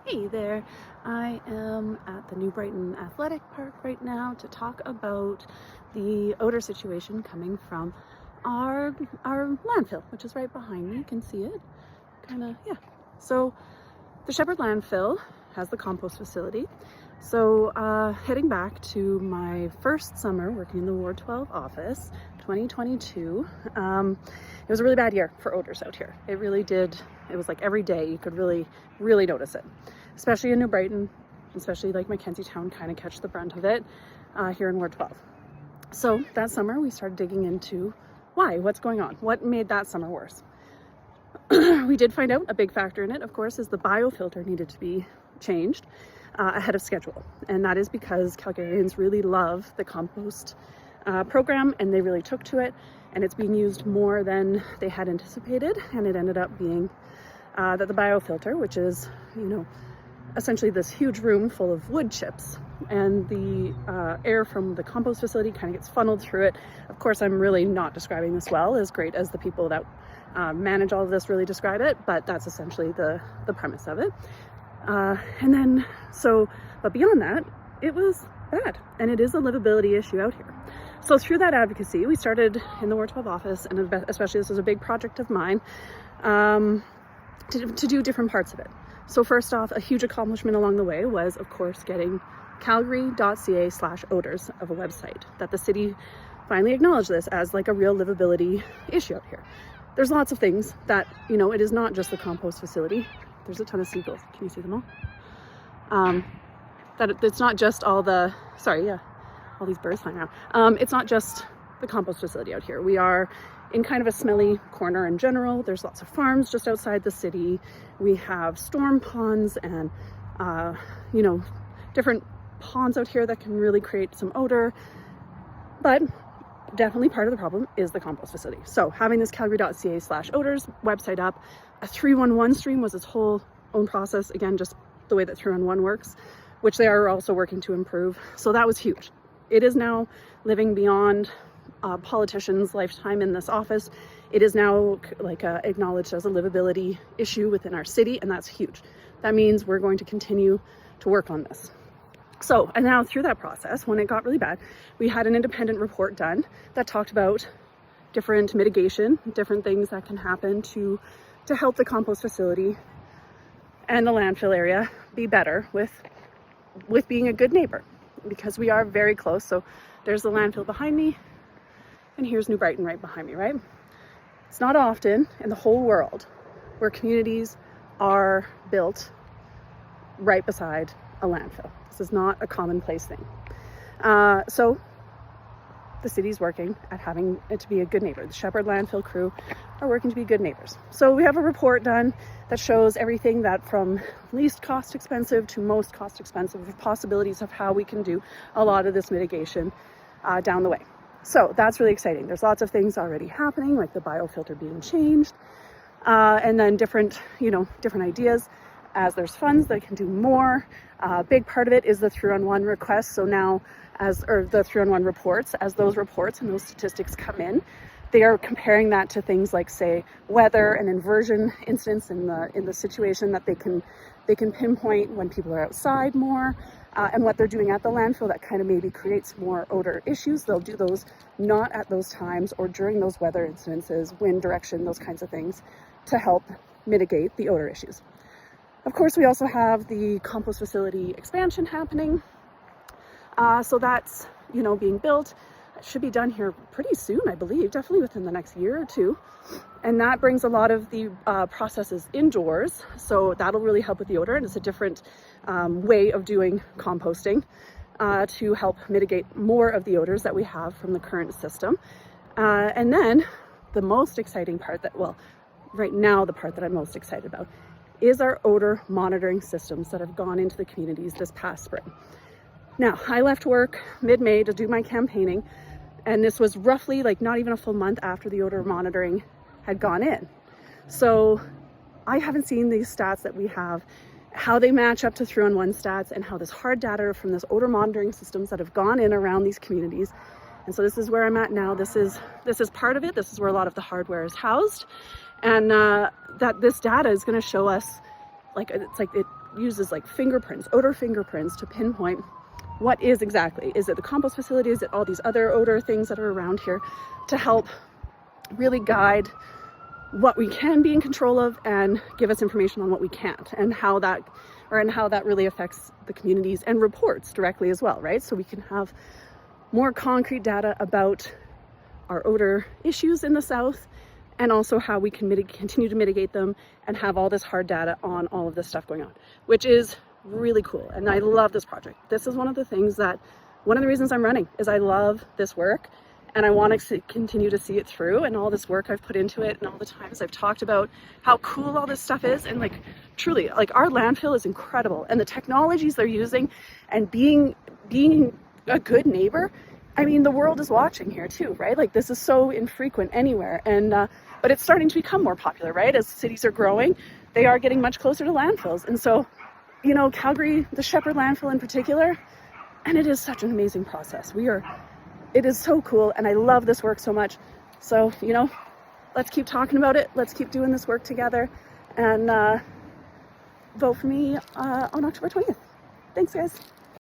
Hey there, I am at the New Brighton Athletic Park right now to talk about the odor situation coming from our landfill, which is right behind me. You can see it, yeah. So the Shepherd landfill has the compost facility. So heading back to my first summer working in the Ward 12 office, 2022, it was a really bad year for odors out here. It really did. It was like every day you could really notice it, especially in New Brighton, especially like Mackenzie Town kind of catch the brunt of it here in Ward 12. So that summer we started digging into what's going on? What made that summer worse? We did find out a big factor in it, of course, is the biofilter needed to be changed ahead of schedule. And that is because Calgarians really love the compost program, and they really took to it, and it's being used more than they had anticipated. And it ended up being that the biofilter, which is, essentially this huge room full of wood chips, and the air from the compost facility kind of gets funneled through it. Of course, I'm really not describing this well, as great as the people that manage all of this really describe it, but that's essentially the premise of it. But beyond that, it was bad, and it is a livability issue out here. So through that advocacy, we started in the Ward 12 office, and especially this was a big project of mine, to do different parts of it. So first off, a huge accomplishment along the way was, of course, getting calgary.ca/Odours of a website, that the city finally acknowledged this as like a real livability issue out here. There's lots of things that, it is not just the compost facility. There's a ton of seagulls. Can you see them all? That it's not just all these birds flying around. It's not just the compost facility out here. We are in kind of a smelly corner in general. There's lots of farms just outside the city. We have storm ponds and, different ponds out here that can really create some odor. But definitely part of the problem is the compost facility. So having this calgary.ca/Odours website up, a 311 stream was its whole own process. Again, just the way that 311 works, which they are also working to improve. So that was huge. It is now living beyond politicians' lifetime in this office. It is now acknowledged as a livability issue within our city, and that's huge. That means we're going to continue to work on this. So, and now through that process, when it got really bad, we had an independent report done that talked about different mitigation, different things that can happen to help the compost facility and the landfill area be better with being a good neighbor, because we are very close. So there's the landfill behind me, and here's New Brighton right behind me, right? It's not often in the whole world where communities are built right beside a landfill. This is not a commonplace thing. So the city's working at having it to be a good neighbor. The Shepherd landfill crew are working to be good neighbors. So we have a report done that shows everything that from least cost expensive to most cost expensive, with possibilities of how we can do a lot of this mitigation down the way. So that's really exciting. There's lots of things already happening, like the biofilter being changed, and then different ideas as there's funds that can do more. A big part of it is the 311 request. So now the 311 reports, as those reports and those statistics come in, they are comparing that to things like, say, weather and inversion incidents in the situation that they can pinpoint when people are outside more, and what they're doing at the landfill that kind of maybe creates more odor issues. They'll do those not at those times or during those weather incidences, wind direction, those kinds of things, to help mitigate the odor issues. Of course, we also have the compost facility expansion happening. So that's, being built. It should be done here pretty soon, I believe, definitely within the next year or two. And that brings a lot of the processes indoors. So that'll really help with the odor. And it's a different way of doing composting to help mitigate more of the odors that we have from the current system. And then the most exciting part right now, the part that I'm most excited about is our odor monitoring systems that have gone into the communities this past spring. Now, I left work mid-May to do my campaigning, and this was roughly not even a full month after the odor monitoring had gone in. So I haven't seen these stats that we have, how they match up to 311 stats, and how this hard data from this odor monitoring systems that have gone in around these communities. And so this is where I'm at now. This is part of it. This is where a lot of the hardware is housed. And that this data is going to show us like, it's like it uses like fingerprints, odor fingerprints, to pinpoint what is exactly. Is it the compost facility? Is it all these other odor things that are around here, to help really guide what we can be in control of and give us information on what we can't, and how that really affects the communities, and reports directly as well, right? So we can have more concrete data about our odor issues in the south, and also how we can continue to mitigate them, and have all this hard data on all of this stuff going on, which is really cool. And I love this project. This is one of the reasons I'm running, is I love this work, and I want to continue to see it through, and all this work I've put into it, and all the times I've talked about how cool all this stuff is. And like, truly, like, our landfill is incredible, and the technologies they're using, and being a good neighbor. I mean, the world is watching here too, right? Like, this is so infrequent anywhere, and but it's starting to become more popular, right? As cities are growing, they are getting much closer to landfills. And so, you know, Calgary, the Shepherd landfill in particular, and it is such an amazing process. It is so cool, and I love this work so much. So, you know, let's keep talking about it. Let's keep doing this work together, and vote for me on October 20th. Thanks, guys.